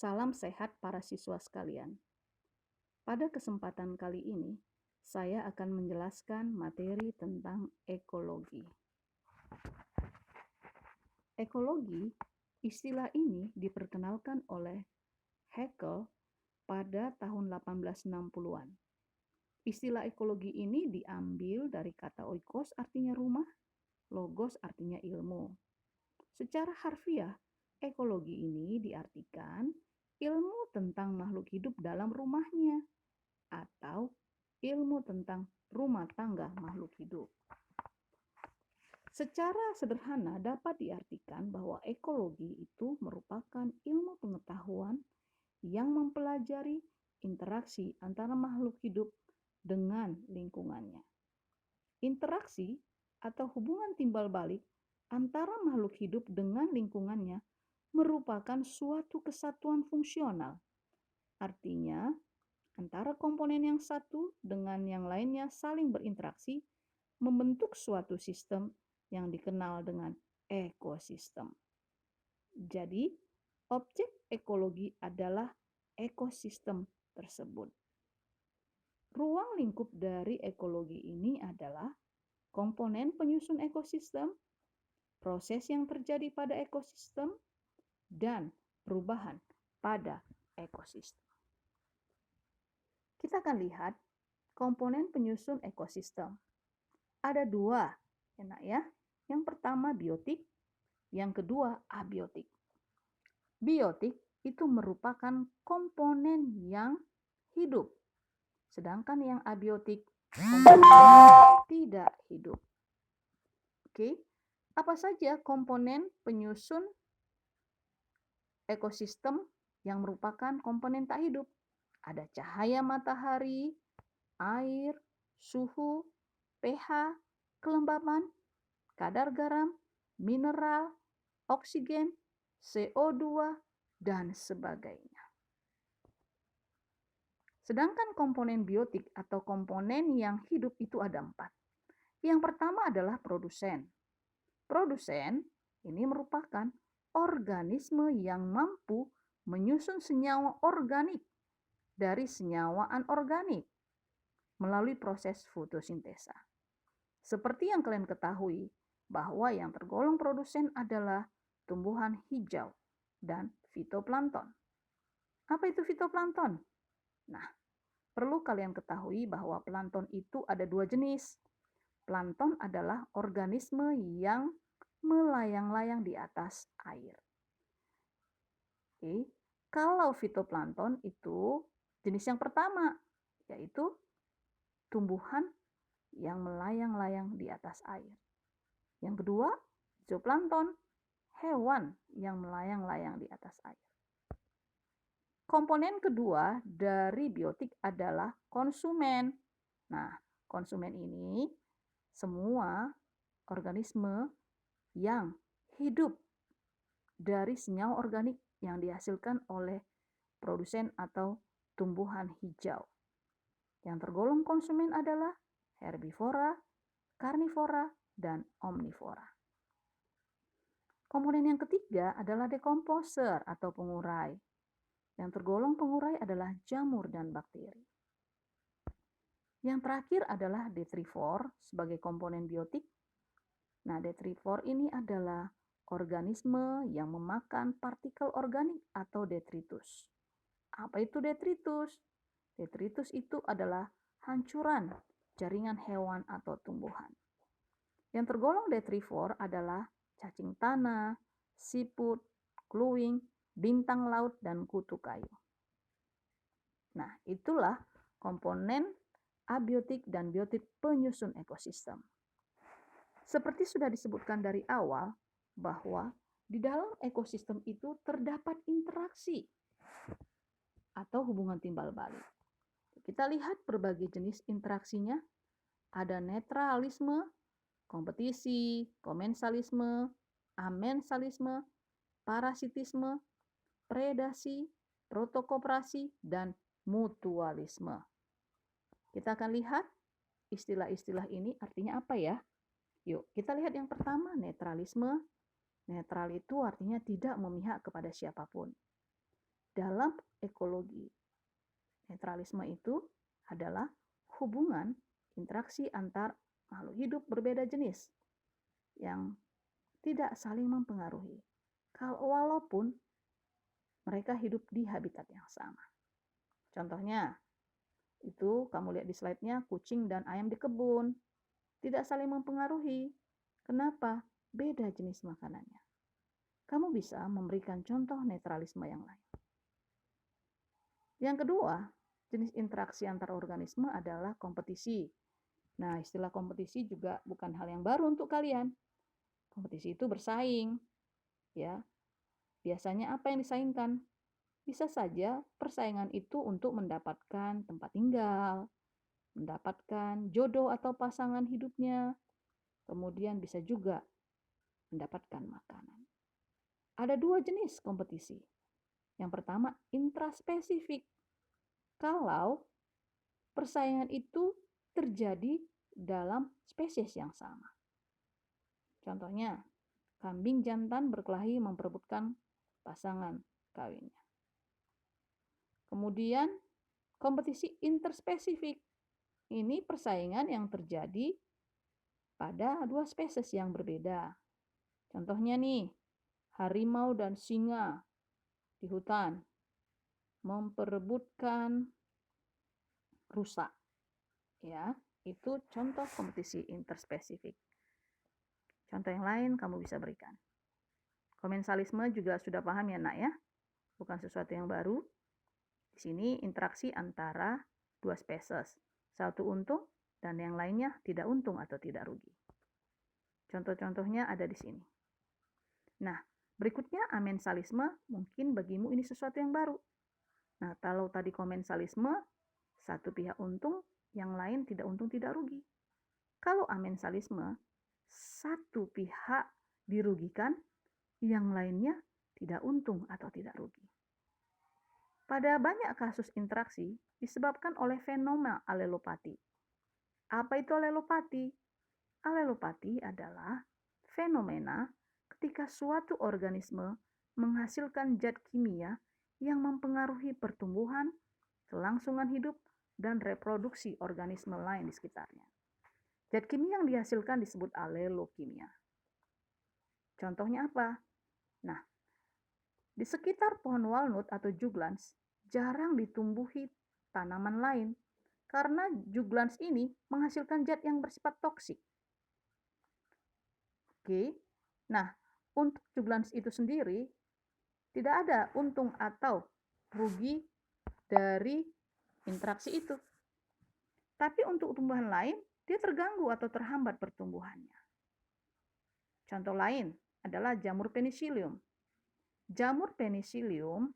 Salam sehat para siswa sekalian. Pada kesempatan kali ini, saya akan menjelaskan materi tentang ekologi. Ekologi, istilah ini diperkenalkan oleh Haeckel pada tahun 1860-an. Istilah ekologi ini diambil dari kata oikos artinya rumah, logos artinya ilmu. Secara harfiah, ekologi ini diartikan ilmu tentang makhluk hidup dalam rumahnya atau ilmu tentang rumah tangga makhluk hidup. Secara sederhana dapat diartikan bahwa ekologi itu merupakan ilmu pengetahuan yang mempelajari interaksi antara makhluk hidup dengan lingkungannya. Interaksi atau hubungan timbal balik antara makhluk hidup dengan lingkungannya merupakan suatu kesatuan fungsional. Artinya, antara komponen yang satu dengan yang lainnya saling berinteraksi membentuk suatu sistem yang dikenal dengan ekosistem. Jadi, objek ekologi adalah ekosistem tersebut. Ruang lingkup dari ekologi ini adalah komponen penyusun ekosistem, proses yang terjadi pada ekosistem, dan perubahan pada ekosistem. Kita akan lihat komponen penyusun ekosistem. Ada dua, ya. Yang pertama biotik, yang kedua abiotik. Biotik itu merupakan komponen yang hidup, sedangkan yang abiotik tidak hidup. Oke, apa saja komponen penyusun ekosistem yang merupakan komponen tak hidup? Ada cahaya matahari, air, suhu, pH, kelembapan, kadar garam, mineral, oksigen, CO2, dan sebagainya. Sedangkan komponen biotik atau komponen yang hidup itu ada 4. Yang pertama adalah produsen. Produsen ini merupakan organisme yang mampu menyusun senyawa organik dari senyawa anorganik melalui proses fotosintesa. Seperti yang kalian ketahui, bahwa yang tergolong produsen adalah tumbuhan hijau dan fitoplankton. Apa itu fitoplankton? Nah, perlu kalian ketahui bahwa plankton itu ada 2 jenis. Plankton adalah organisme yang melayang-layang di atas air. Oke. Kalau fitoplankton itu jenis yang pertama, yaitu tumbuhan yang melayang-layang di atas air. Yang kedua, zooplankton, hewan yang melayang-layang di atas air. Komponen kedua dari biotik adalah konsumen. Nah, konsumen ini semua organisme yang hidup dari senyawa organik yang dihasilkan oleh produsen atau tumbuhan hijau. Yang tergolong konsumen adalah herbivora, karnivora, dan omnivora. Komponen yang ketiga adalah dekomposer atau pengurai. Yang tergolong pengurai adalah jamur dan bakteri. Yang terakhir adalah detrivor sebagai komponen biotik. Nah, detrivor ini adalah organisme yang memakan partikel organik atau detritus. Apa itu detritus? Detritus itu adalah hancuran jaringan hewan atau tumbuhan. Yang tergolong detrivor adalah cacing tanah, siput, kluwing, bintang laut, dan kutu kayu. Nah, itulah komponen abiotik dan biotik penyusun ekosistem. Seperti sudah disebutkan dari awal, bahwa di dalam ekosistem itu terdapat interaksi atau hubungan timbal balik. Kita lihat berbagai jenis interaksinya. Ada netralisme, kompetisi, komensalisme, amensalisme, parasitisme, predasi, protokoperasi, dan mutualisme. Kita akan lihat istilah-istilah ini artinya apa ya. Yuk, kita lihat yang pertama, netralisme. Netral itu artinya tidak memihak kepada siapapun. dalam ekologi. Netralisme itu adalah hubungan interaksi antar makhluk hidup berbeda jenis yang tidak saling mempengaruhi, walaupun mereka hidup di habitat yang sama. Contohnya, itu kamu lihat di slide-nya, kucing dan ayam di kebun. Tidak saling mempengaruhi. Kenapa? Beda jenis makanannya. Kamu bisa memberikan contoh netralisme yang lain. Yang kedua, jenis interaksi antar organisme adalah kompetisi. Nah, istilah kompetisi juga bukan hal yang baru untuk kalian. Kompetisi itu bersaing, ya. Biasanya apa yang disaingkan? Bisa saja persaingan itu untuk mendapatkan tempat tinggal, mendapatkan jodoh atau pasangan hidupnya, kemudian bisa juga mendapatkan makanan. Ada dua jenis kompetisi. Yang pertama, intraspesifik. Kalau persaingan itu terjadi dalam spesies yang sama. Contohnya, kambing jantan berkelahi memperebutkan pasangan kawinnya. Kemudian, kompetisi interspesifik. Ini persaingan yang terjadi pada dua spesies yang berbeda. Contohnya nih, harimau dan singa di hutan memperebutkan rusa. Ya, itu contoh kompetisi interspesifik. Contoh yang lain kamu bisa berikan. Komensalisme juga sudah paham ya, Nak ya? Bukan sesuatu yang baru. Di sini interaksi antara dua spesies. Satu untung dan yang lainnya tidak untung atau tidak rugi. Contoh-contohnya ada di sini. Nah, berikutnya amensalisme, mungkin bagimu ini sesuatu yang baru. Nah, kalau tadi komensalisme, satu pihak untung, yang lain tidak untung tidak rugi. Kalau amensalisme, satu pihak dirugikan, yang lainnya tidak untung atau tidak rugi. Pada banyak kasus interaksi disebabkan oleh fenomena alelopati. Apa itu alelopati? Alelopati adalah fenomena ketika suatu organisme menghasilkan zat kimia yang mempengaruhi pertumbuhan, kelangsungan hidup, dan reproduksi organisme lain di sekitarnya. Zat kimia yang dihasilkan disebut alelokimia. Contohnya apa? Nah, di sekitar pohon walnut atau juglans jarang ditumbuhi tanaman lain karena juglans ini menghasilkan zat yang bersifat toksik. Oke. Nah, untuk juglans itu sendiri tidak ada untung atau rugi dari interaksi itu. Tapi untuk tumbuhan lain, dia terganggu atau terhambat pertumbuhannya. Contoh lain adalah jamur penicillium. Jamur penicillium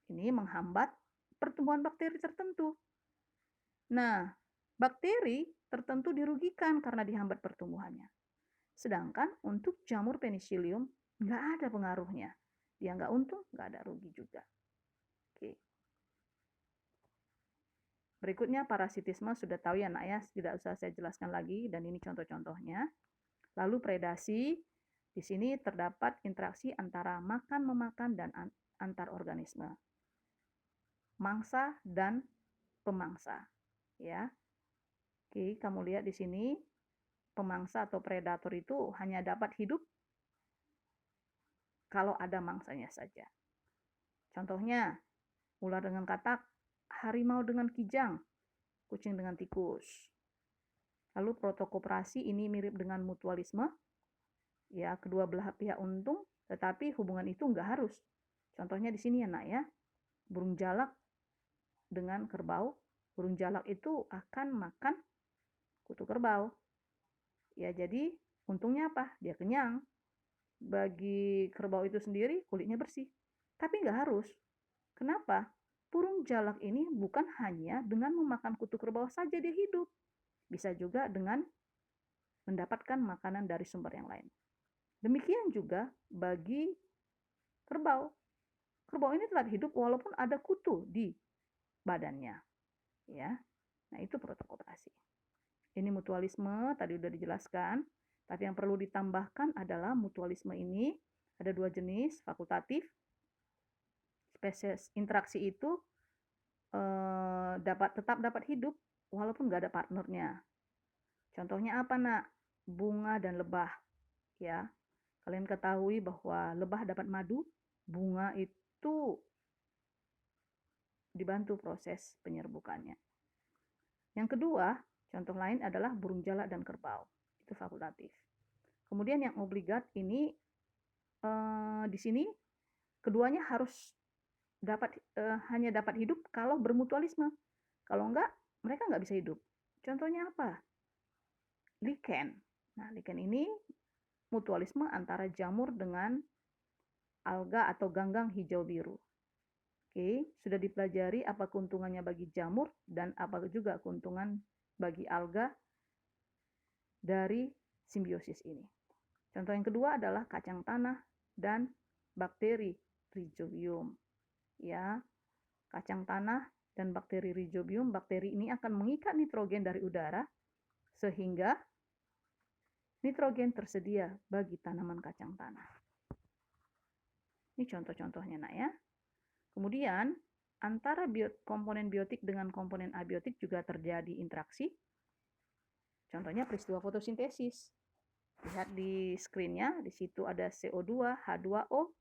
ini menghambat pertumbuhan bakteri tertentu. Nah, bakteri tertentu dirugikan karena dihambat pertumbuhannya. Sedangkan untuk jamur penicillium nggak ada pengaruhnya. Dia nggak untung, nggak ada rugi juga. Oke. Berikutnya parasitisme sudah tahu ya, Nak ya, tidak usah saya jelaskan lagi, dan ini contoh-contohnya. Lalu predasi, di sini terdapat interaksi antara makan-memakan dan antar organisme. Mangsa dan pemangsa, ya. Oke, kamu lihat di sini, pemangsa atau predator itu hanya dapat hidup kalau ada mangsanya saja. Contohnya, ular dengan katak, harimau dengan kijang, kucing dengan tikus. Lalu protokooperasi ini mirip dengan mutualisme. Ya, kedua belah pihak untung, tetapi hubungan itu nggak harus. Contohnya di sini ya, Nak ya. Burung jalak dengan kerbau. Burung jalak itu akan makan kutu kerbau. Ya, jadi untungnya apa? Dia kenyang. Bagi kerbau itu sendiri kulitnya bersih. Tapi nggak harus. Kenapa? Burung jalak ini bukan hanya dengan memakan kutu kerbau saja dia hidup. Bisa juga dengan mendapatkan makanan dari sumber yang lain. Demikian juga bagi kerbau. Kerbau ini tetap hidup walaupun ada kutu di badannya. Ya. Nah, itu protokooperasi. Ini mutualisme, tadi sudah dijelaskan. Tapi yang perlu ditambahkan adalah mutualisme ini ada dua jenis, fakultatif. spesies interaksi itu tetap dapat hidup walaupun nggak ada partnernya. Contohnya apa, Nak? Bunga dan lebah, ya. Kalian ketahui bahwa lebah dapat madu, bunga itu dibantu proses penyerbukannya. Yang kedua, contoh lain adalah burung jalak dan kerbau. Itu fakultatif. Kemudian yang obligat ini di sini keduanya harus hanya dapat hidup kalau bermutualisme. Kalau enggak, mereka nggak bisa hidup. Contohnya apa? Lichen. Nah, lichen ini mutualisme antara jamur dengan alga atau ganggang hijau biru. Oke, sudah dipelajari apa keuntungannya bagi jamur dan apa juga keuntungan bagi alga dari simbiosis ini. Contoh yang kedua adalah kacang tanah dan bakteri Rhizobium. Ya, kacang tanah dan bakteri Rhizobium, bakteri ini akan mengikat nitrogen dari udara sehingga nitrogen tersedia bagi tanaman kacang tanah. Ini contoh-contohnya, Nak, ya. Kemudian, antara komponen biotik dengan komponen abiotik juga terjadi interaksi. Contohnya peristiwa fotosintesis. Lihat di screen-nya, di situ ada CO2, H2O,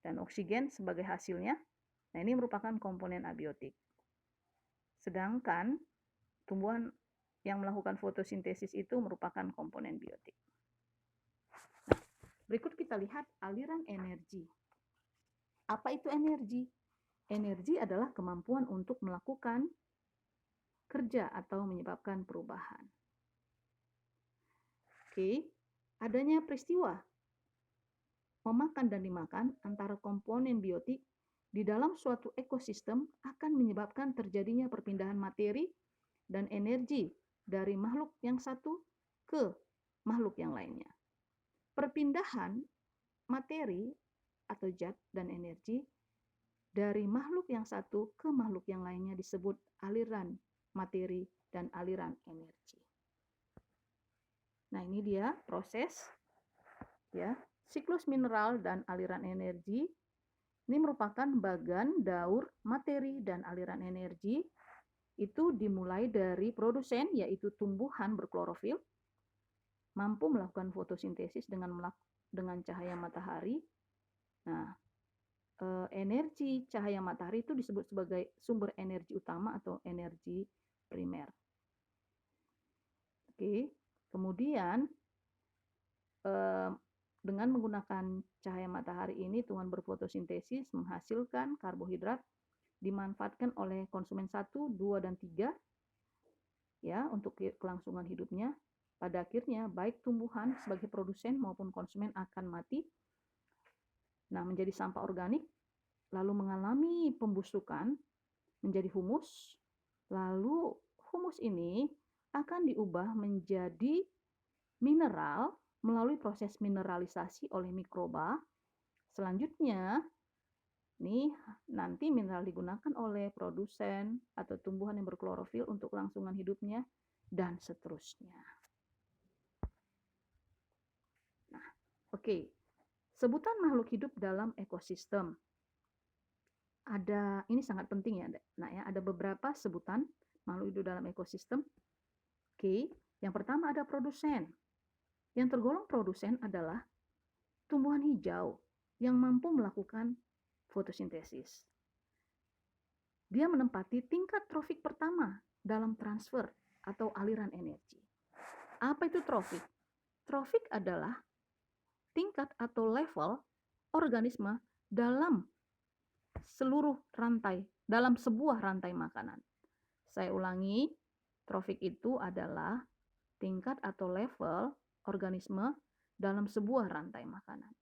dan oksigen sebagai hasilnya. Nah, ini merupakan komponen abiotik. Sedangkan tumbuhan yang melakukan fotosintesis itu merupakan komponen biotik. Nah, berikut kita lihat aliran energi. Apa itu energi? Energi adalah kemampuan untuk melakukan kerja atau menyebabkan perubahan. Oke, adanya peristiwa memakan dan dimakan antara komponen biotik di dalam suatu ekosistem akan menyebabkan terjadinya perpindahan materi dan energi dari makhluk yang satu ke makhluk yang lainnya. Perpindahan materi atau zat dan energi dari makhluk yang satu ke makhluk yang lainnya disebut aliran materi dan aliran energi. Nah, ini dia proses ya, siklus mineral dan aliran energi. Ini merupakan bagan daur materi dan aliran energi. Itu dimulai dari produsen, yaitu tumbuhan berklorofil, mampu melakukan fotosintesis dengan cahaya matahari. Nah, energi cahaya matahari itu disebut sebagai sumber energi utama atau energi primer. Oke, kemudian dengan menggunakan cahaya matahari ini tumbuhan berfotosintesis menghasilkan karbohidrat dimanfaatkan oleh konsumen 1, 2, dan 3 ya untuk kelangsungan hidupnya. Pada akhirnya baik tumbuhan sebagai produsen maupun konsumen akan mati. Nah, menjadi sampah organik, lalu mengalami pembusukan menjadi humus, lalu humus ini akan diubah menjadi mineral melalui proses mineralisasi oleh mikroba. Selanjutnya, nih nanti mineral digunakan oleh produsen atau tumbuhan yang berklorofil untuk kelangsungan hidupnya, dan seterusnya. Nah, oke. Sebutan makhluk hidup dalam ekosistem. Ini sangat penting ya, Nah ya, ada beberapa sebutan makhluk hidup dalam ekosistem. Oke, yang pertama ada produsen. Yang tergolong produsen adalah tumbuhan hijau yang mampu melakukan fotosintesis. Dia menempati tingkat trofik pertama dalam transfer atau aliran energi. Apa itu trofik? Trofik adalah tingkat atau level organisme dalam seluruh rantai, dalam sebuah rantai makanan. Saya ulangi, trofik itu adalah tingkat atau level organisme dalam sebuah rantai makanan.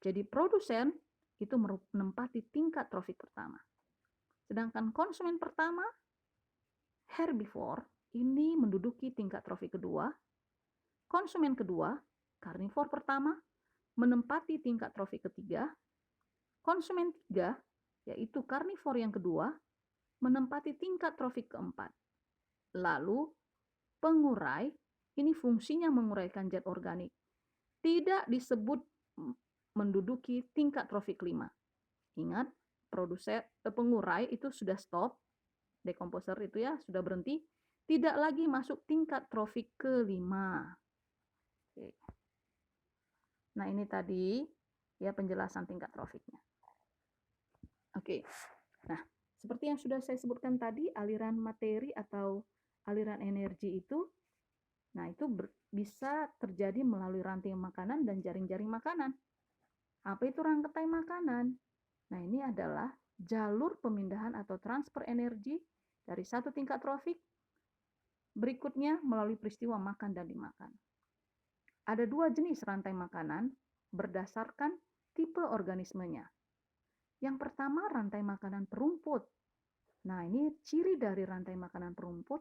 Jadi produsen itu menempati tingkat trofik pertama. Sedangkan konsumen pertama, herbivore, ini menduduki tingkat trofik kedua. Konsumen kedua, karnivor pertama, menempati tingkat trofik ketiga. Konsumen tiga, yaitu karnivor yang kedua, menempati tingkat trofik keempat. Lalu, pengurai, ini fungsinya menguraikan zat organik. Tidak disebut menduduki tingkat trofik 5. Ingat, pengurai itu sudah stop, dekomposer itu ya sudah berhenti, tidak lagi masuk tingkat trofik kelima. Oke. Nah, ini tadi ya penjelasan tingkat trofiknya. Oke. Nah, seperti yang sudah saya sebutkan tadi, aliran materi atau aliran energi itu, nah itu bisa terjadi melalui rantai makanan dan jaring-jaring makanan. Apa itu rantai makanan? Nah, ini adalah jalur pemindahan atau transfer energi dari satu tingkat trofik berikutnya melalui peristiwa makan dan dimakan. Ada dua jenis rantai makanan berdasarkan tipe organismenya. Yang pertama, rantai makanan perumput. Nah, ini ciri dari rantai makanan perumput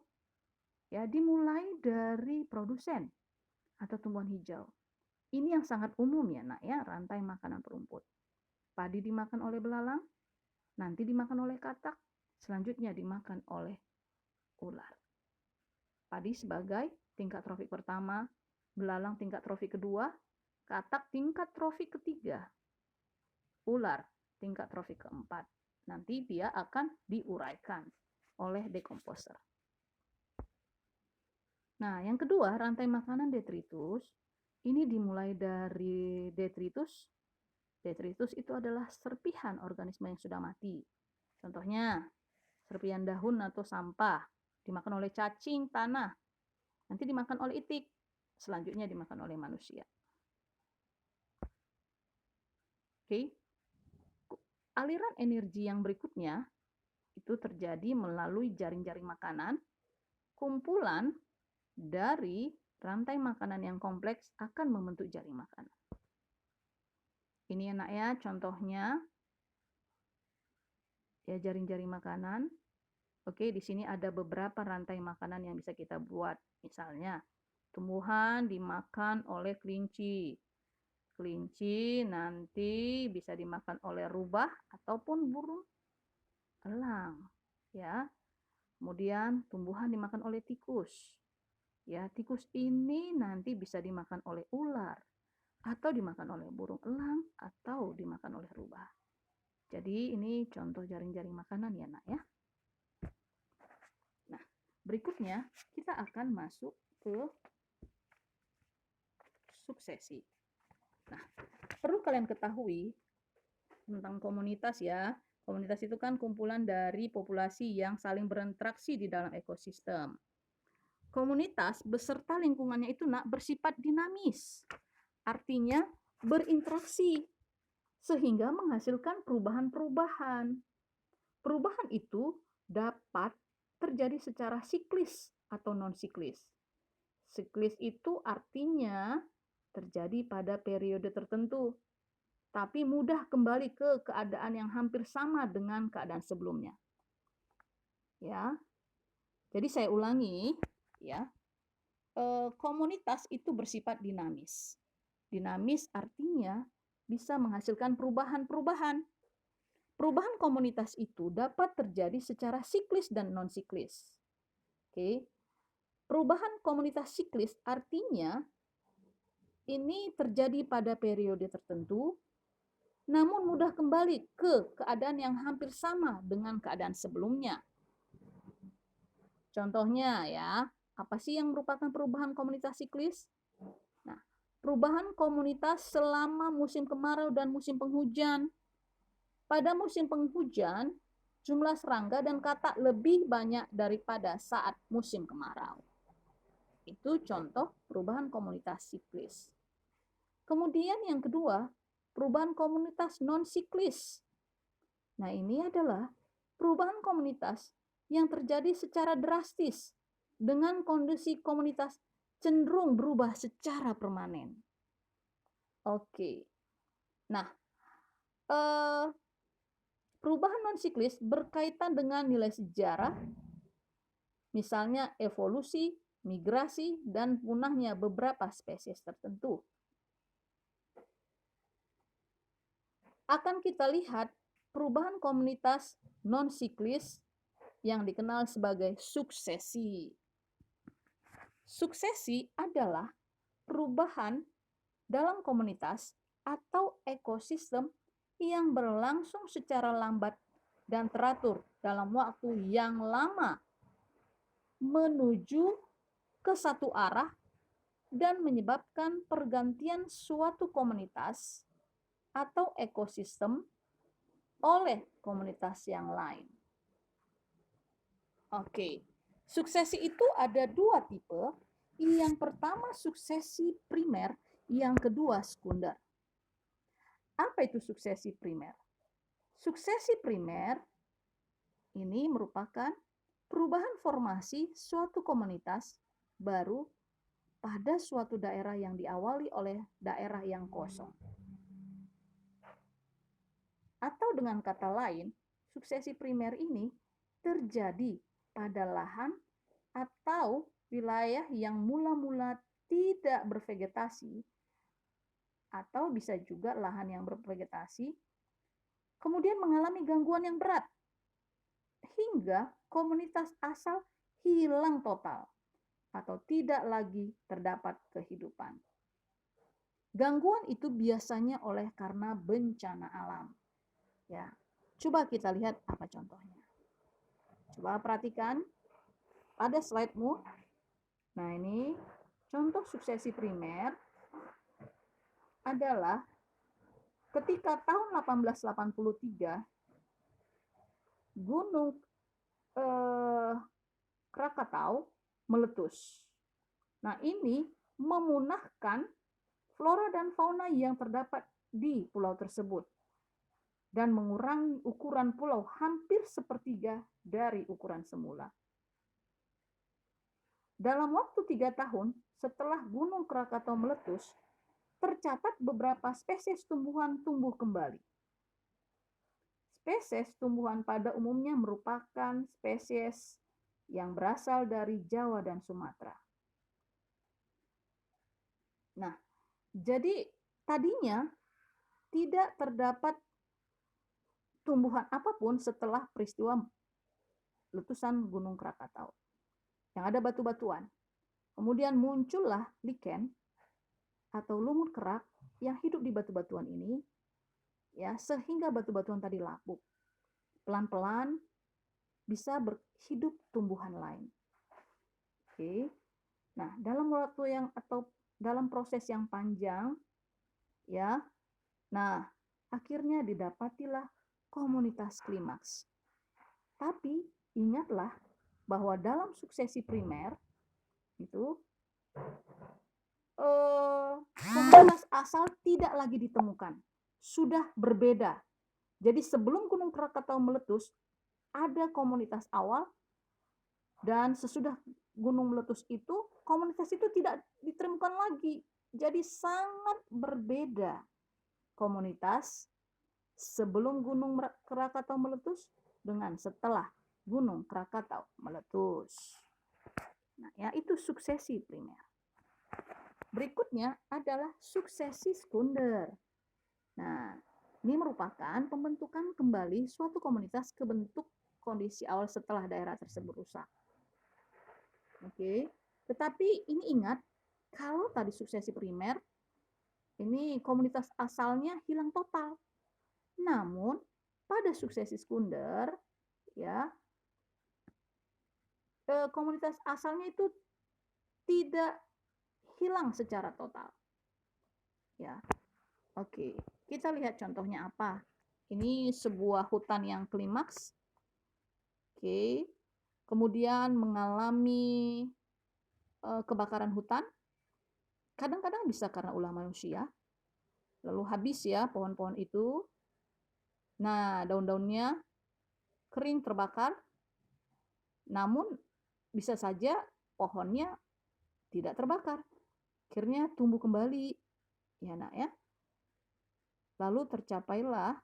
ya, dimulai dari produsen atau tumbuhan hijau. Ini yang sangat umum ya, Nak ya, rantai makanan perumput. Padi dimakan oleh belalang, nanti dimakan oleh katak, selanjutnya dimakan oleh ular. Padi sebagai tingkat trofik pertama, belalang tingkat trofik kedua, katak tingkat trofik ketiga, ular tingkat trofik keempat. Nanti dia akan diuraikan oleh dekomposer. Nah, yang kedua, rantai makanan detritus. Ini dimulai dari detritus. Detritus itu adalah serpihan organisme yang sudah mati. Contohnya, serpihan daun atau sampah, dimakan oleh cacing tanah, nanti dimakan oleh itik, selanjutnya dimakan oleh manusia. Oke. Aliran energi yang berikutnya itu terjadi melalui jaring-jaring makanan. Kumpulan dari rantai makanan yang kompleks akan membentuk jaring makanan. Ini enak ya, contohnya ya jaring-jaring makanan. Oke, di sini ada beberapa rantai makanan yang bisa kita buat. Misalnya, tumbuhan dimakan oleh kelinci. Kelinci nanti bisa dimakan oleh rubah ataupun burung elang, ya. Kemudian tumbuhan dimakan oleh tikus. Ya, tikus ini nanti bisa dimakan oleh ular atau dimakan oleh burung elang atau dimakan oleh rubah. Jadi ini contoh jaring-jaring makanan ya, Nak ya. Nah, berikutnya kita akan masuk ke suksesi. Nah, perlu kalian ketahui tentang komunitas ya. Komunitas itu kan kumpulan dari populasi yang saling berinteraksi di dalam ekosistem. Komunitas beserta lingkungannya itu Nak bersifat dinamis. Artinya berinteraksi sehingga menghasilkan perubahan-perubahan. Perubahan itu dapat terjadi secara siklis atau non-siklis. Siklis itu artinya terjadi pada periode tertentu, tapi mudah kembali ke keadaan yang hampir sama dengan keadaan sebelumnya. Ya. Jadi saya ulangi, ya. Komunitas itu bersifat dinamis. Dinamis artinya bisa menghasilkan perubahan-perubahan. Perubahan komunitas itu dapat terjadi secara siklis dan non-siklis. Oke. Perubahan komunitas siklis artinya ini terjadi pada periode tertentu, namun mudah kembali ke keadaan yang hampir sama dengan keadaan sebelumnya. Contohnya ya, apa sih yang merupakan perubahan komunitas siklis? Nah, perubahan komunitas selama musim kemarau dan musim penghujan. Pada musim penghujan, jumlah serangga dan katak lebih banyak daripada saat musim kemarau. Itu contoh perubahan komunitas siklis. Kemudian yang kedua, perubahan komunitas non-siklis. Nah, ini adalah perubahan komunitas yang terjadi secara drastis dengan kondisi komunitas cenderung berubah secara permanen. Oke. Nah, perubahan non-siklis berkaitan dengan nilai sejarah, misalnya evolusi, migrasi, dan punahnya beberapa spesies tertentu. Akan kita lihat perubahan komunitas non-siklis yang dikenal sebagai suksesi. Suksesi adalah perubahan dalam komunitas atau ekosistem yang berlangsung secara lambat dan teratur dalam waktu yang lama menuju ke satu arah dan menyebabkan pergantian suatu komunitas atau ekosistem oleh komunitas yang lain. Oke, suksesi itu ada dua tipe. Yang pertama suksesi primer, yang kedua sekunder. Apa itu suksesi primer? Suksesi primer ini merupakan perubahan formasi suatu komunitas baru pada suatu daerah yang diawali oleh daerah yang kosong. Atau dengan kata lain, suksesi primer ini terjadi pada lahan atau wilayah yang mula-mula tidak bervegetasi, atau bisa juga lahan yang bervegetasi, kemudian mengalami gangguan yang berat, hingga komunitas asal hilang total, atau tidak lagi terdapat kehidupan. Gangguan itu biasanya oleh karena bencana alam. Ya, coba kita lihat apa contohnya. Coba perhatikan pada slide-mu. Nah, ini contoh suksesi primer adalah ketika tahun 1883 Gunung Krakatau meletus. Nah, ini memunahkan flora dan fauna yang terdapat di pulau tersebut dan mengurangi ukuran pulau hampir sepertiga dari ukuran semula. Dalam waktu 3 tahun setelah Gunung Krakatau meletus, tercatat beberapa spesies tumbuhan tumbuh kembali. Spesies tumbuhan pada umumnya merupakan spesies yang berasal dari Jawa dan Sumatera. Nah, jadi tadinya tidak terdapat tumbuhan apapun setelah peristiwa letusan Gunung Krakatau. Yang ada batu-batuan. Kemudian muncullah lichen atau lumut kerak yang hidup di batu-batuan ini, ya, sehingga batu-batuan tadi lapuk. Pelan-pelan bisa berhidup tumbuhan lain. Oke. Nah, dalam waktu yang atau dalam proses yang panjang, ya. Nah, akhirnya didapatilah komunitas klimaks. Tapi ingatlah bahwa dalam suksesi primer itu komunitas asal tidak lagi ditemukan, sudah berbeda. Jadi sebelum Gunung Krakatau meletus, ada komunitas awal, dan sesudah gunung meletus itu, komunitas itu tidak ditemukan lagi. Jadi sangat berbeda komunitas sebelum Gunung Krakatau meletus dengan setelah Gunung Krakatau meletus. Nah, ya, itu suksesi primer. Berikutnya adalah suksesi sekunder. Nah, ini merupakan pembentukan kembali suatu komunitas ke bentuk kondisi awal setelah daerah tersebut rusak. Oke, tetapi ini ingat, kalau tadi suksesi primer, ini komunitas asalnya hilang total. Namun, pada suksesi sekunder, ya, komunitas asalnya itu tidak hilang secara total. Ya, oke. Kita lihat contohnya apa. Ini sebuah hutan yang klimaks. Oke. Kemudian mengalami kebakaran hutan. Kadang-kadang bisa karena ulah manusia. Lalu habis ya pohon-pohon itu. Nah, daun-daunnya kering terbakar. Namun bisa saja pohonnya tidak terbakar. Akhirnya tumbuh kembali. Ya, nak ya. Lalu tercapailah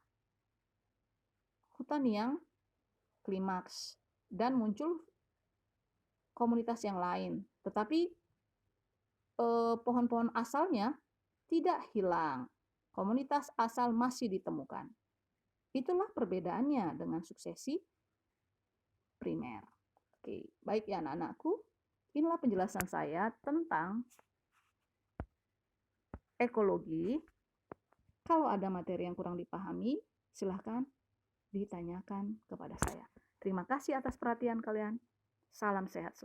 hutan yang klimaks dan muncul komunitas yang lain. Tetapi pohon-pohon asalnya tidak hilang. Komunitas asal masih ditemukan. Itulah perbedaannya dengan suksesi primer. Oke, baik ya anak-anakku. Inilah penjelasan saya tentang ekologi. Kalau ada materi yang kurang dipahami, silahkan ditanyakan kepada saya. Terima kasih atas perhatian kalian. Salam sehat selalu.